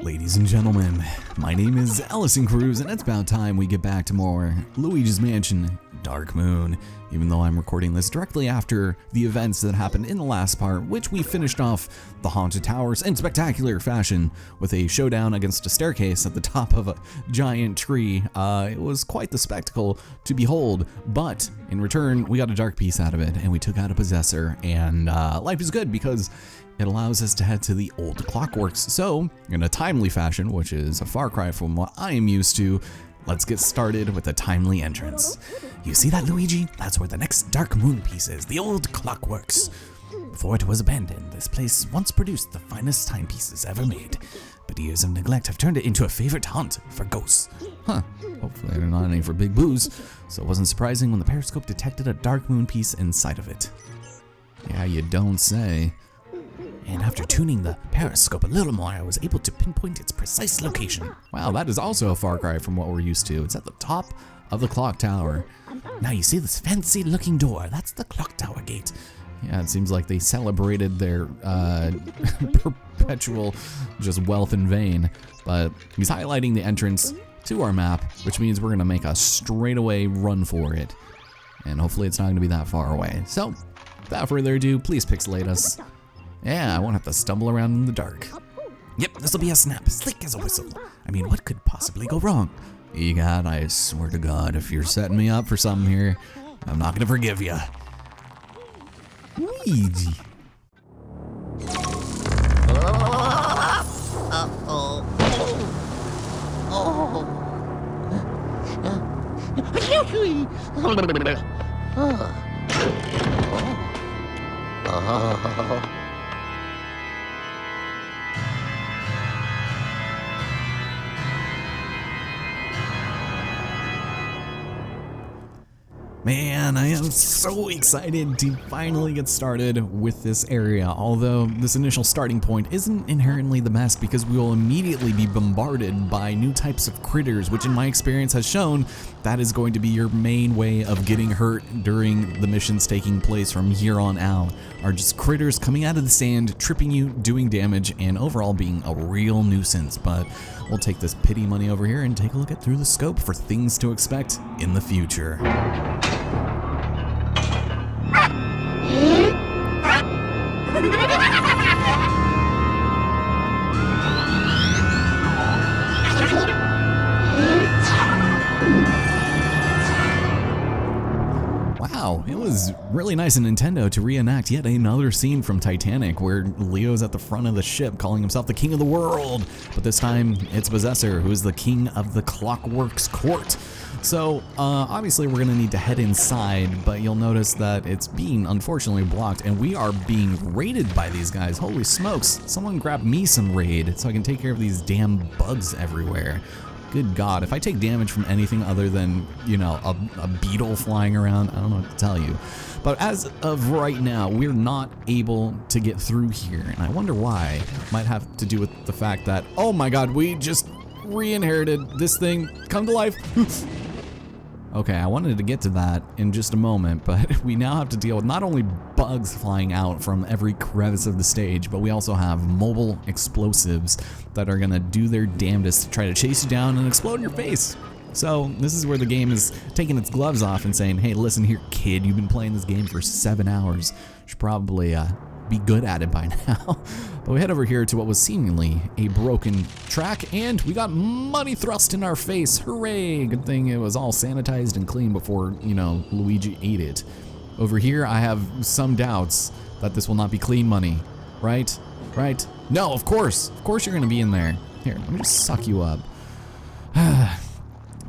Ladies and gentlemen, my name is Ellison Cruz, and it's about time we get back to more Luigi's Mansion Dark Moon, even though I'm recording this directly after the events that happened in the last part, which we finished off the Haunted Towers in spectacular fashion with a showdown against a staircase at the top of a giant tree. It was quite the spectacle to behold, but in return, we got a dark piece out of it, and we took out a possessor, and life is good because it allows us to head to the old Clockworks. So, in a timely fashion, which is a far cry from what I am used to, let's get started with a timely entrance. You see that, Luigi? That's where the next Dark Moon piece is, the old Clockworks. Before it was abandoned, this place once produced the finest timepieces ever made, but years of neglect have turned it into a favorite haunt for ghosts. Huh, hopefully they're not any for big booze, so it wasn't surprising when the periscope detected a Dark Moon piece inside of it. Yeah, you don't say. And after tuning the periscope a little more, I was able to pinpoint its precise location. Wow, that is also a far cry from what we're used to. It's at the top of the clock tower. Now you see this fancy looking door, that's the clock tower gate. Yeah, it seems like they celebrated their perpetual just wealth in vain. But he's highlighting the entrance to our map, which means we're gonna make a straightaway run for it. And hopefully it's not gonna be that far away. So, without further ado, please pixelate us. Yeah, I won't have to stumble around in the dark. Yep, this'll be a snap, slick as a whistle. I mean, what could possibly go wrong? Egad, I swear to God, if you're setting me up for something here, I'm not gonna forgive you. Luigi. Man, I am so excited to finally get started with this area, although this initial starting point isn't inherently the best because we will immediately be bombarded by new types of critters, which in my experience has shown that is going to be your main way of getting hurt during the missions taking place from here on out, are just critters coming out of the sand, tripping you, doing damage, and overall being a real nuisance. But we'll take this pity money over here and take a look at through the scope for things to expect in the future. Wow, it was really nice of Nintendo to reenact yet another scene from Titanic where Leo's at the front of the ship calling himself the king of the world, but this time it's Possessor who is the king of the Clockworks Court. So obviously we're gonna need to head inside, but you'll notice that it's being unfortunately blocked and we are being raided by these guys. Holy smokes, someone grab me some raid so I can take care of these damn bugs everywhere. Good God, if I take damage from anything other than, you know, a beetle flying around, I don't know what to tell you. But as of right now, we're not able to get through here, and I wonder why. Might have to do with the fact that, oh my God, we just re-inherited this thing come to life. Okay, I wanted to get to that in just a moment, but we now have to deal with not only bugs flying out from every crevice of the stage, but we also have mobile explosives that are gonna do their damnedest to try to chase you down and explode in your face. So this is where the game is taking its gloves off and saying, hey, listen here, kid, you've been playing this game for 7 hours. You should probably be good at it by now. But we head over here to what was seemingly a broken track, and we got money thrust in our face. Hooray! Good thing it was all sanitized and clean before, you know, Luigi ate it. Over here, I have some doubts that this will not be clean money. Right? Right? No, of course. Of course you're gonna be in there. Here, let me just suck you up.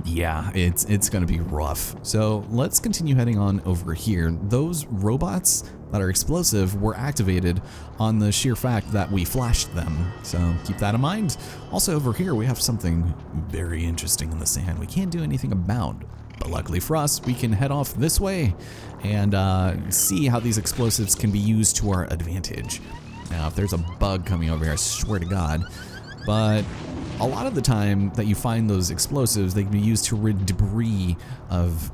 Yeah, it's gonna be rough. So let's continue heading on over here. Those robots that are explosive were activated on the sheer fact that we flashed them. So keep that in mind. Also over here, we have something very interesting in the sand we can't do anything about. But luckily for us, we can head off this way and see how these explosives can be used to our advantage. Now, if there's a bug coming over here, I swear to God. But a lot of the time that you find those explosives, they can be used to rid debris of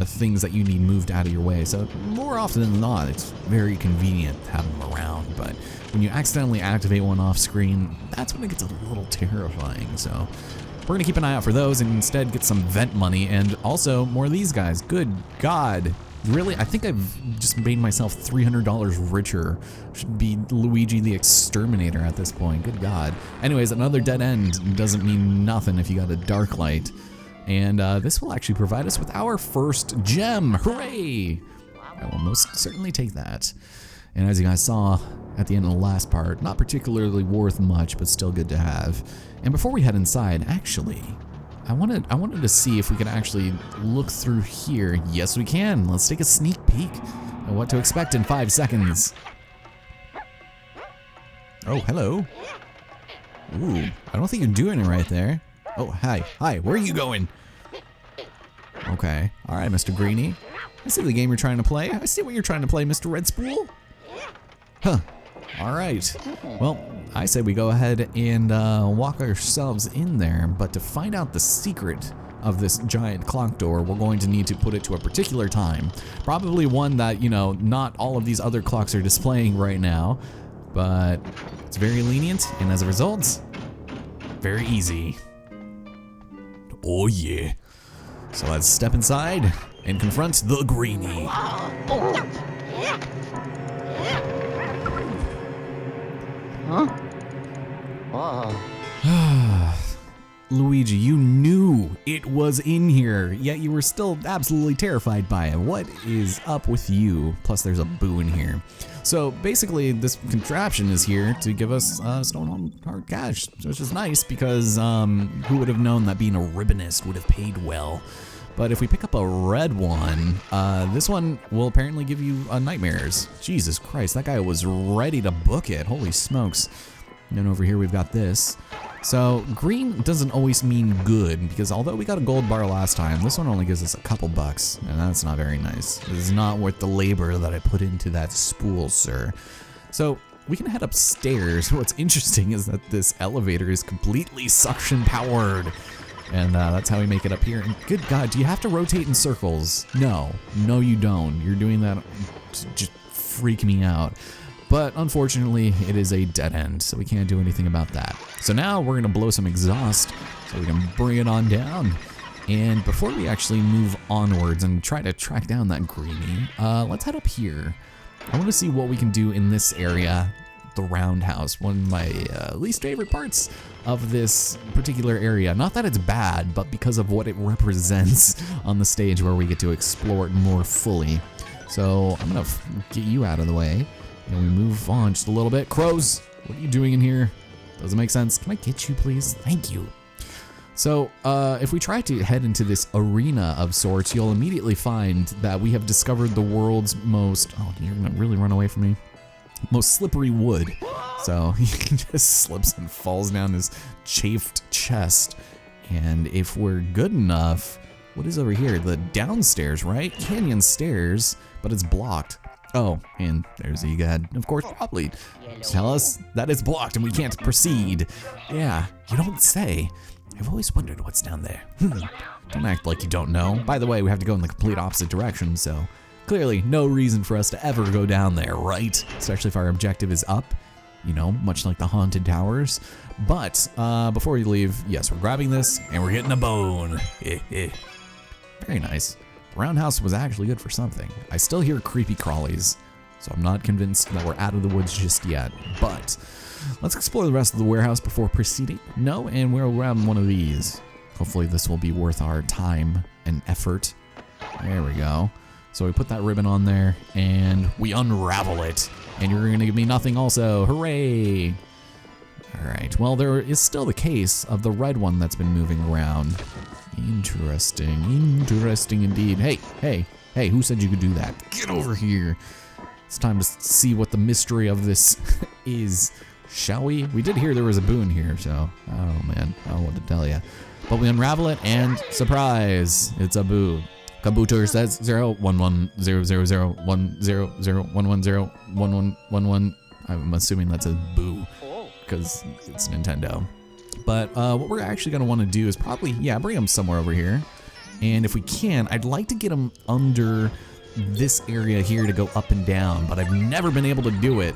things that you need moved out of your way. So more often than not, it's very convenient to have them around. But when you accidentally activate one off screen, that's when it gets a little terrifying. So we're gonna keep an eye out for those and instead get some vent money and also more of these guys. Good God. Really, I think I've just made myself $300 richer. Should be Luigi the Exterminator at this point. Good God. Anyways, another dead end doesn't mean nothing if you got a dark light. And this will actually provide us with our first gem. Hooray! I will most certainly take that. And as you guys saw at the end of the last part, not particularly worth much, but still good to have. And before we head inside, actually, I wanted to see if we could actually look through here. Yes, we can. Let's take a sneak peek at what to expect in 5 seconds. Oh, hello. Ooh, I don't think you're doing it right there. Oh, hi. Hi, where are you going? Okay. All right, Mr. Greenie. I see the game you're trying to play. I see what you're trying to play, Mr. Red Spool. Huh. All right. Well, I say we go ahead and walk ourselves in there, but to find out the secret of this giant clock door, we're going to need to put it to a particular time. Probably one that, you know, not all of these other clocks are displaying right now, but it's very lenient, and as a result, very easy. Oh yeah. So let's step inside and confront the Greenie. Luigi, you knew it was in here, yet you were still absolutely terrified by it. What is up with you? Plus there's a boo in here. So basically this contraption is here to give us stone hard cash, which is nice because who would have known that being a ribbonist would have paid well. But if we pick up a red one, this one will apparently give you nightmares. Jesus Christ, that guy was ready to book it. Holy smokes. And then over here we've got this. So green doesn't always mean good, because although we got a gold bar last time, this one only gives us a couple bucks, and that's not very nice. It is not worth the labor that I put into that spool, sir. So we can head upstairs. What's interesting is that this elevator is completely suction powered. And that's how we make it up here. And good God, do you have to rotate in circles? No, you don't. You're doing that to just freak me out. But unfortunately, it is a dead end, so we can't do anything about that. So now we're gonna blow some exhaust so we can bring it on down. And before we actually move onwards and try to track down that Greenie, let's head up here. I wanna see what we can do in this area, the Roundhouse, one of my least favorite parts of this particular area. Not that it's bad, but because of what it represents on the stage where we get to explore it more fully. So I'm gonna get you out of the way. And we move on just a little bit. Crows, what are you doing in here? Doesn't make sense. Can I get you, please? Thank you. So, if we try to head into this arena of sorts, you'll immediately find that we have discovered the world's most, oh, you're gonna really run away from me, most slippery wood. So he just slips and falls down his chafed chest. And if we're good enough, what is over here? The downstairs, right? Canyon stairs, but it's blocked. Oh, and there's the guy, of course, probably tell us that it's blocked and we can't proceed. Yeah, you don't say. I've always wondered what's down there. Don't act like you don't know. By the way, we have to go in the complete opposite direction, so clearly no reason for us to ever go down there, right? Especially if our objective is up, you know, much like the haunted towers. But before we leave, yes, we're grabbing this and we're getting a bone. Very nice. Roundhouse was actually good for something. I still hear creepy crawlies, so I'm not convinced that we're out of the woods just yet. But let's explore the rest of the warehouse before proceeding. No, and we'll grab one of these. Hopefully this will be worth our time and effort. There we go. So we put that ribbon on there and we unravel it. And you're gonna give me nothing also. Hooray! Alright, well there is still the case of the red one that's been moving around. Interesting indeed. Hey, who said you could do that? Get over here. It's time to see what the mystery of this is, shall we? We did hear there was a boon here, so, oh man, I don't know what to tell you. But we unravel it, and surprise, it's a boo. Kabooter says 011001001101111. I'm assuming that's a boo, because it's Nintendo. But what we're actually going to want to do is probably, yeah, bring him somewhere over here. And if we can, I'd like to get him under this area here to go up and down, but I've never been able to do it.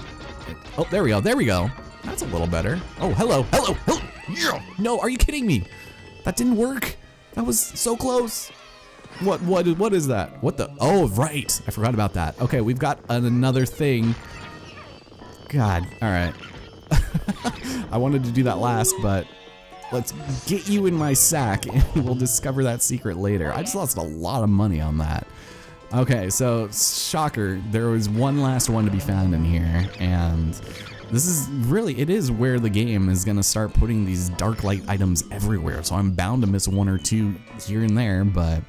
Oh, there we go, there we go. That's a little better. Oh, hello, hello, hello. Yeah. No, are you kidding me? That didn't work. That was so close. What is that? What the? Oh, right. I forgot about that. Okay, we've got another thing. God, all right. I wanted to do that last, but let's get you in my sack and we'll discover that secret later. I just lost a lot of money on that. Okay, so shocker, there was one last one to be found in here, and this is really, it is where the game is gonna start putting these dark light items everywhere, so I'm bound to miss one or two here and there, but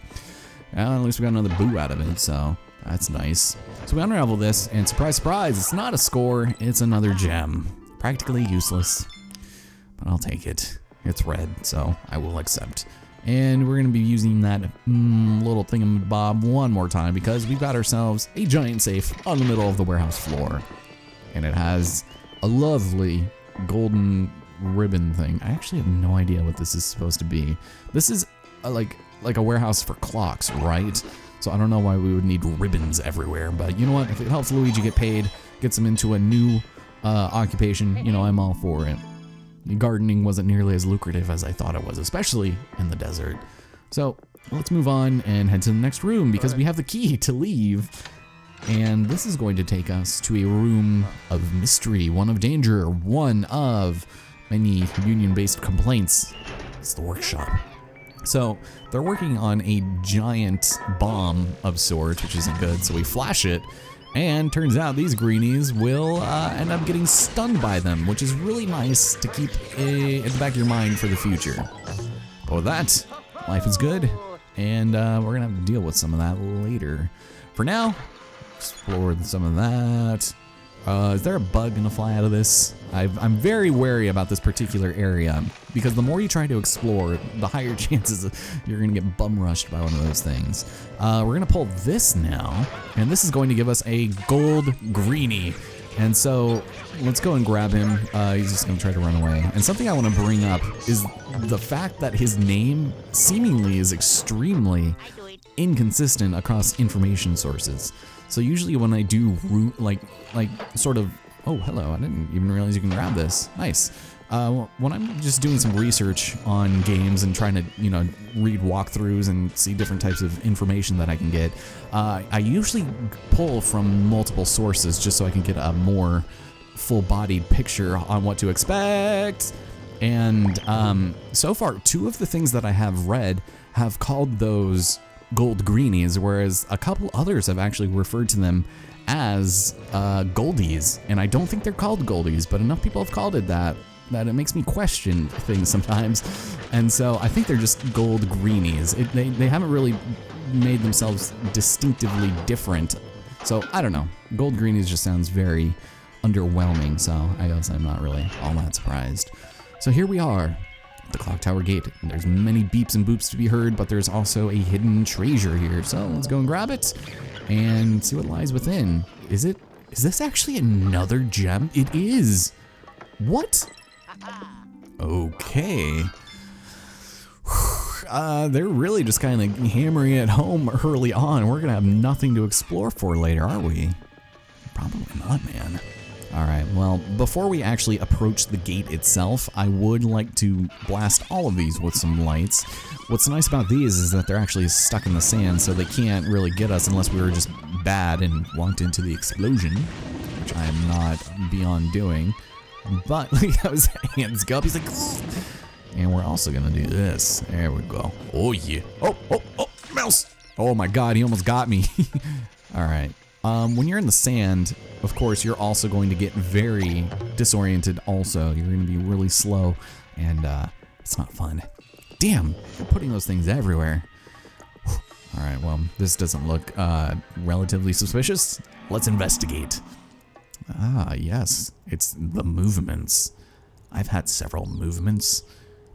at least we got another boo out of it, so that's nice. So we unravel this, and surprise, surprise, it's not a score, it's another gem. Practically useless, but I'll take it. It's red, so I will accept. And we're gonna be using that little thingamabob one more time because we've got ourselves a giant safe on the middle of the warehouse floor. And it has a lovely golden ribbon thing. I actually have no idea what this is supposed to be. This is like a warehouse for clocks, right? So I don't know why we would need ribbons everywhere, but you know what? If it helps Luigi get paid, gets him into a new occupation, you know, I'm all for it. Gardening wasn't nearly as lucrative as I thought it was, especially in the desert. So let's move on and head to the next room because we have the key to leave. And this is going to take us to a room of mystery, one of danger, one of many union-based complaints. It's the workshop. So they're working on a giant bomb of sorts, which isn't good, so we flash it. And turns out these greenies will end up getting stunned by them, which is really nice to keep in the back of your mind for the future. But with that, life is good, and we're gonna have to deal with some of that later. For now, explore some of that. Is there a bug gonna fly out of this? I'm very wary about this particular area because the more you try to explore, the higher chances you're gonna get bum rushed by one of those things. We're gonna pull this now, and this is going to give us a gold greenie. And so let's go and grab him. He's just gonna try to run away. And something I wanna bring up is the fact that his name seemingly is extremely inconsistent across information sources. So usually when I do like sort of, oh, hello, I didn't even realize you can grab this. Nice. When I'm just doing some research on games and trying to, you know, read walkthroughs and see different types of information that I can get, I usually pull from multiple sources just so I can get a more full-bodied picture on what to expect. And so far, 2 of the things that I have read have called those gold greenies, whereas a couple others have actually referred to them as goldies, and I don't think they're called goldies, but enough people have called it that it makes me question things sometimes. And so I think they're just gold greenies. They haven't really made themselves distinctively different. So I don't know. Gold greenies just sounds very underwhelming, so I guess I'm not really all that surprised. So here we are, the Clock Tower Gate. There's many beeps and boops to be heard, but there's also a hidden treasure here. So let's go and grab it and see what lies within. Is this actually another gem? It is. What? Okay. They're really just kind of hammering it home early on. We're gonna have nothing to explore for later, are we? Probably not, man. All right, well, before we actually approach the gate itself, I would like to blast all of these with some lights. What's nice about these is that they're actually stuck in the sand, so they can't really get us unless we were just bad and walked into the explosion, which I am not beyond doing. But look how his hands go up. He's like, ugh. And we're also gonna do this. There we go. Oh yeah. Oh, mouse. Oh my God, he almost got me. All right. When you're in the sand, of course, you're also going to get very disoriented also. You're going to be really slow, and it's not fun. Damn, they're putting those things everywhere. All right, well, this doesn't look relatively suspicious. Let's investigate. Ah, yes, it's the movements. I've had several movements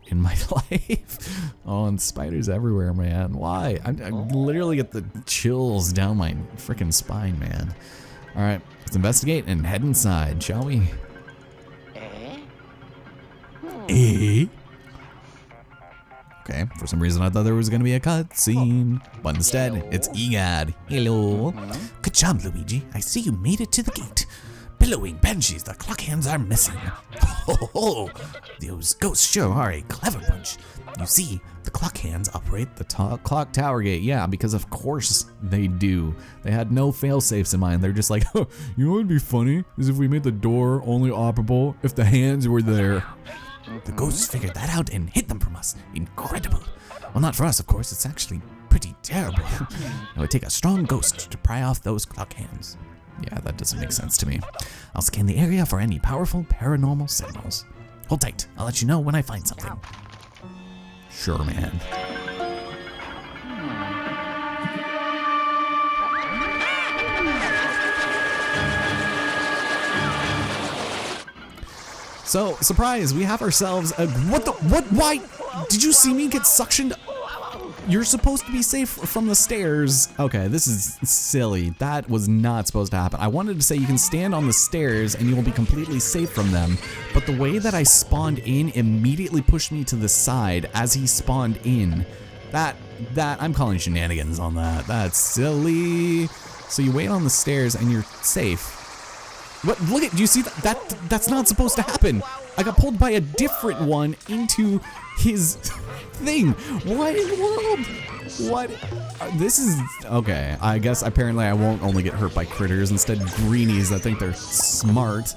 in my life. Oh, and spiders everywhere, man. Why? I literally get the chills down my freaking spine, man. All right, let's investigate and head inside, shall we? Okay, for some reason I thought there was gonna be a cutscene, but instead it's Egad. Hello. Good job, Luigi. I see you made it to the gate. Billowing banshees, the clock hands are missing. Ho ho ho! Those ghosts sure are a clever bunch. You see, The clock hands operate the clock tower gate. Yeah, because of course they do. They had no fail safes in mind. They're just like, oh, you know what would be funny is if we made the door only operable if the hands were there. the ghosts figured that out and hid them from us. Incredible. Well, not for us, of course. It's actually pretty terrible. It would take a strong ghost to pry off those clock hands. Yeah, that doesn't make sense to me. I'll scan the area for any powerful paranormal signals. Hold tight. I'll let you know when I find something. Sure, man. So, surprise, we have ourselves a, why? Did you see me get suctioned? You're supposed to be safe from the stairs. Okay, this is silly. That was not supposed to happen. I wanted to say you can stand on the stairs and you will be completely safe from them, but the way that I spawned in immediately pushed me to the side as he spawned in. That, I'm calling shenanigans on that. That's silly. So you wait on the stairs and you're safe. What? Look at, do you see that? That's not supposed to happen. I got pulled by a different one into his thing. What in the world? What? This is, okay, I guess apparently I won't only get hurt by critters, instead greenies that think they're smart.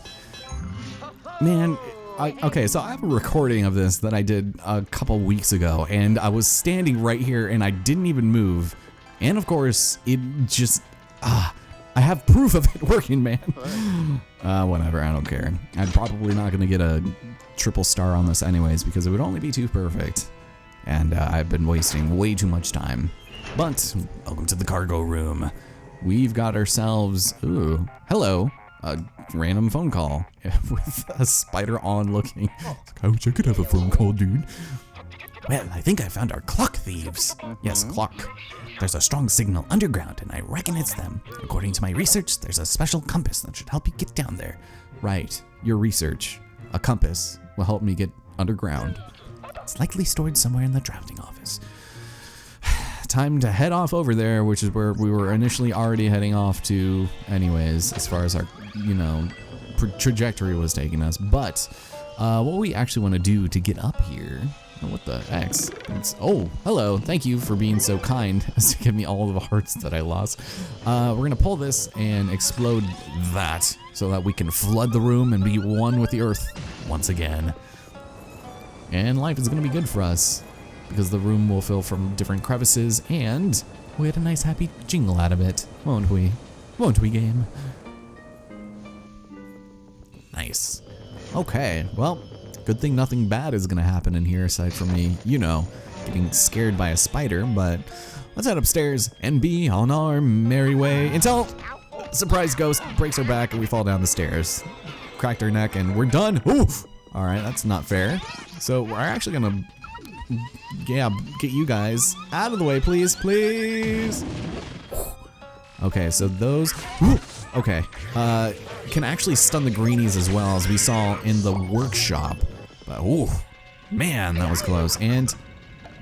Man, okay, so I have a recording of this that I did a couple weeks ago, and I was standing right here and I didn't even move. And of course, it just, I have proof of it working, man. Whatever, I don't care. I'm probably not gonna get a triple star on this anyways because it would only be too perfect. And I've been wasting way too much time. But, welcome to the cargo room. We've got ourselves, ooh, hello, a random phone call with a spider on looking. I wish I could have a phone call, dude. Well, I think I found our clock thieves. Yes, clock. There's a strong signal underground, and I reckon it's them. According to my research, there's a special compass that should help you get down there. Right, your research. A compass will help me get underground. It's likely stored somewhere in the drafting office. Time to head off over there, which is where we were initially already heading off to anyways, as far as our, you know, trajectory was taking us. But what we actually want to do to get up here, what the X? Oh, hello, thank you for being so kind as to give me all of the hearts that I lost. We're gonna pull this and explode that so that we can flood the room and be one with the earth once again. And life is gonna be good for us because the room will fill from different crevices and we had a nice happy jingle out of it, won't we? Won't we, game? Nice. Okay, well, good thing nothing bad is gonna happen in here aside from me, you know, getting scared by a spider, but let's head upstairs and be on our merry way until surprise ghost breaks our back and we fall down the stairs. Cracked our neck and we're done. Oof! All right, that's not fair. So we're actually gonna, yeah, get you guys out of the way, please, please. Okay, so those, okay, can actually stun the greenies as well, as we saw in the workshop. But, ooh, man, that was close. And,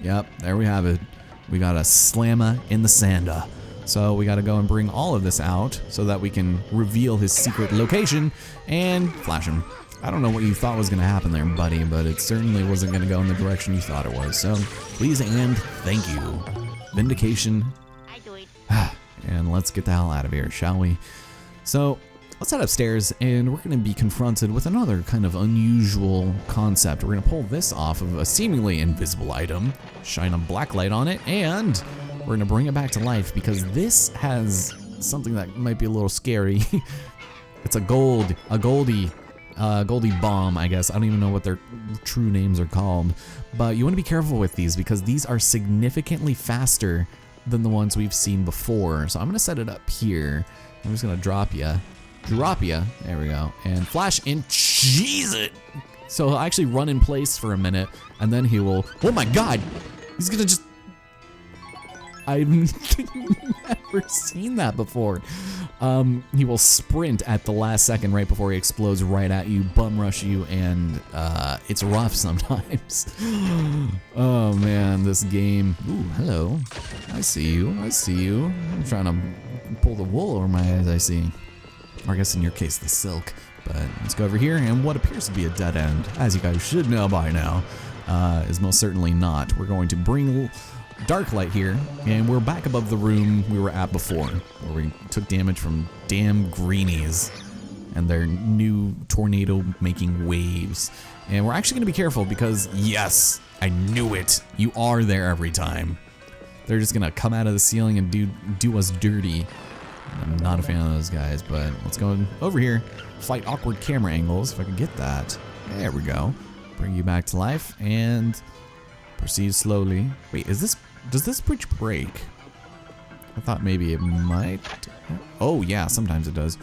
yep, there we have it. We got a slammer in the sander. So we gotta go and bring all of this out so that we can reveal his secret location and flash him. I don't know what you thought was gonna happen there, buddy, but it certainly wasn't gonna go in the direction you thought it was. So, please and thank you. Vindication. I do it. And let's get the hell out of here, shall we? So, let's head upstairs and we're gonna be confronted with another kind of unusual concept. We're gonna pull this off of a seemingly invisible item, shine a black light on it, and we're gonna bring it back to life because this has something that might be a little scary. It's a goldie bomb, I guess. I don't even know what their true names are called, but you want to be careful with these because these are significantly faster than the ones we've seen before. So I'm gonna set it up here. I'm just gonna drop ya, there we go, and flash and cheese it. So he'll actually run in place for a minute, and then he will, oh my god, he's gonna just, I've never seen that before. He will sprint at the last second right before he explodes right at you, bum rush you, and it's rough sometimes. Oh man, this game. Ooh, hello. I see you. I see you. I'm trying to pull the wool over my eyes, I see. Or I guess in your case, the silk. But let's go over here, and what appears to be a dead end, as you guys should know by now, is most certainly not. We're going to bring dark light here, and we're back above the room we were at before, where we took damage from damn greenies and their new tornado-making waves. And we're actually going to be careful because, yes, I knew it, you are there every time. They're just going to come out of the ceiling and do us dirty. I'm not a fan of those guys, but let's go over here, fight awkward camera angles, if I can get that. There we go. Bring you back to life, and proceed slowly. Wait, does this bridge break? I thought maybe it might. Oh yeah, sometimes it does.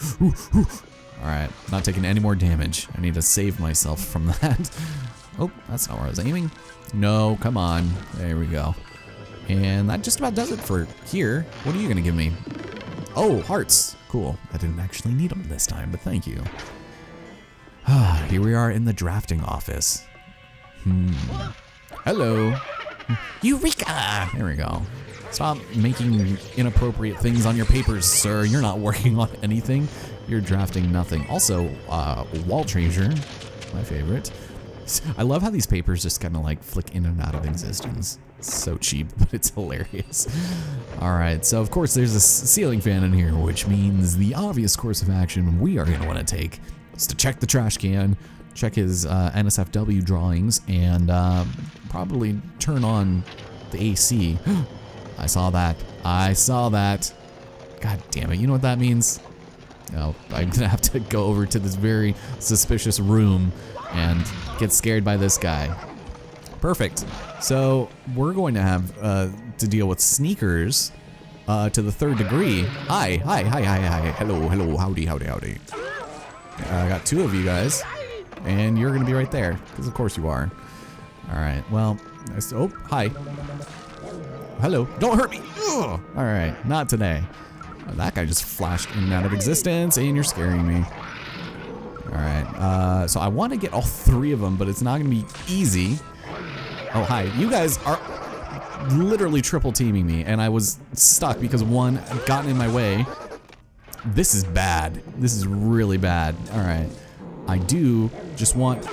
Alright, not taking any more damage. I need to save myself from that. Oh, that's not where I was aiming. No, come on. There we go. And that just about does it for here. What are you gonna give me? Oh, hearts. Cool. I didn't actually need them this time, but thank you. Here we are in the drafting office. Hello. Eureka! There we go. Stop making inappropriate things on your papers, sir. You're not working on anything. You're drafting nothing. Also, wall treasure, my favorite. I love how these papers just kind of like flick in and out of existence. It's so cheap, but it's hilarious. All right, so of course there's a ceiling fan in here, which means the obvious course of action we are gonna wanna take is to check the trash can, check his NSFW drawings, and probably turn on the AC. I saw that. I saw that. God damn it, you know what that means? No, I'm gonna have to go over to this very suspicious room and get scared by this guy. Perfect. So we're going to have to deal with sneakers to the third degree. Hi. Hello, howdy. I got two of you guys, and you're gonna be right there, because of course you are. All right, well, oh, hi. Hello, don't hurt me. Ugh. All right, not today. That guy just flashed in and out of existence, and you're scaring me. All right, so I want to get all three of them, but it's not gonna be easy. Oh, hi. You guys are literally triple teaming me, and I was stuck because one got in my way. This is bad. This is really bad. All right. I do just want...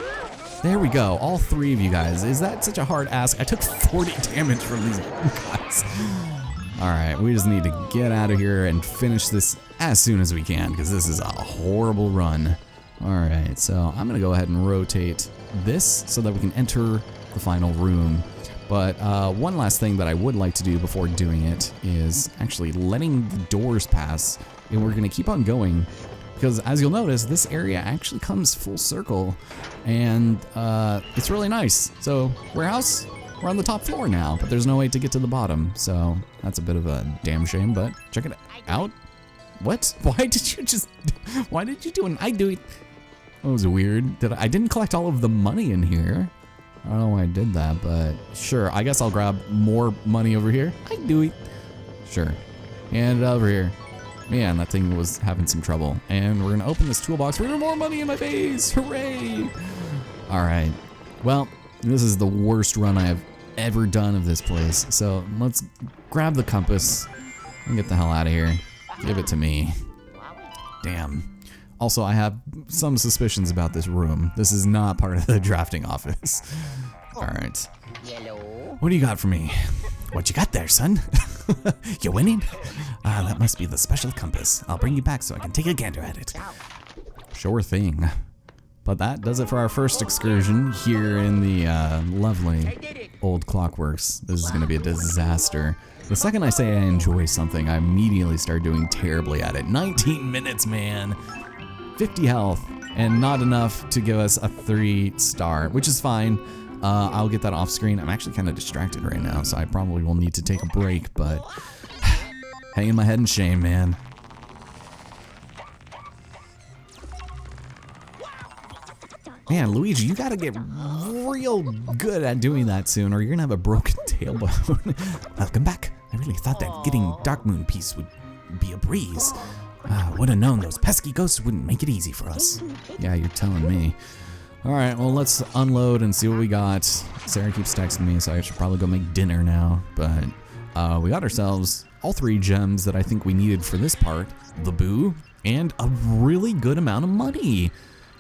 There we go. All three of you guys. Is that such a hard ask? I took 40 damage from these guys. All right. We just need to get out of here and finish this as soon as we can, because this is a horrible run. All right. So I'm going to go ahead and rotate this so that we can enter the final room. But one last thing that I would like to do before doing it is actually letting the doors pass, and we're gonna keep on going, because as you'll notice, this area actually comes full circle, and it's really nice. So warehouse, we're on the top floor now, but there's no way to get to the bottom, so that's a bit of a damn shame, but check it out. What? Why did you do an I do it? That was weird. I didn't collect all of the money in here. I don't know why I did that, but sure, I guess I'll grab more money over here. I do it. Sure. And over here. Man, that thing was having some trouble. And we're gonna open this toolbox for more money in my face. Hooray! Alright. Well, this is the worst run I have ever done of this place. So let's grab the compass and get the hell out of here. Give it to me. Damn. Also, I have some suspicions about this room. This is not part of the drafting office. All right. What do you got for me? What you got there, son? You winning? That must be the special compass. I'll bring you back so I can take a gander at it. Sure thing. But that does it for our first excursion here in the lovely old Clockworks. This is going to be a disaster. The second I say I enjoy something, I immediately start doing terribly at it. 19 minutes, man. 50 health, and not enough to give us a 3-star, which is fine. I'll get that off screen. I'm actually kind of distracted right now, so I probably will need to take a break, but hanging my head in shame, man. Man, Luigi, you gotta get real good at doing that soon, or you're gonna have a broken tailbone. Welcome back. I really thought that getting Dark Moon piece would be a breeze. Would have known those pesky ghosts wouldn't make it easy for us. Yeah, you're telling me. All right, well, let's unload and see what we got. Sarah keeps texting me, so I should probably go make dinner now. But we got ourselves all 3 gems that I think we needed for this part. The boo, and a really good amount of money.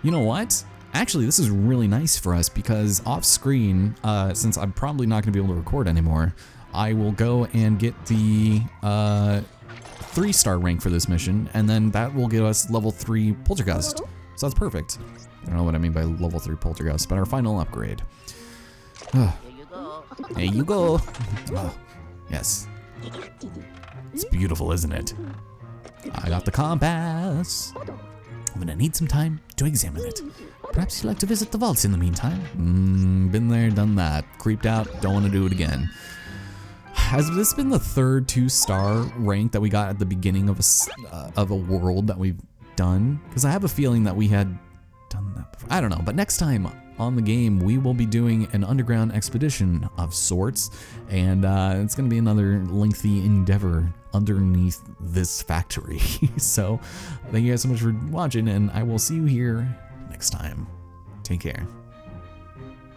You know what? Actually, this is really nice for us because off screen, since I'm probably not going to be able to record anymore, I will go and get the 3-star rank for this mission, and then that will give us level 3 poltergeist. So that's perfect. I don't know what I mean by level 3 poltergeist, but our final upgrade. There you go. Oh, yes. It's beautiful, isn't it? I got the compass. I'm gonna need some time to examine it. Perhaps you'd like to visit the vaults in the meantime? Been there, done that. Creeped out, don't want to do it again. Has this been the 3rd 2-star rank that we got at the beginning of a world that we've done? Because I have a feeling that we had done that before. I don't know, but next time on the game, we will be doing an underground expedition of sorts, and it's going to be another lengthy endeavor underneath this factory. So, thank you guys so much for watching, and I will see you here next time. Take care.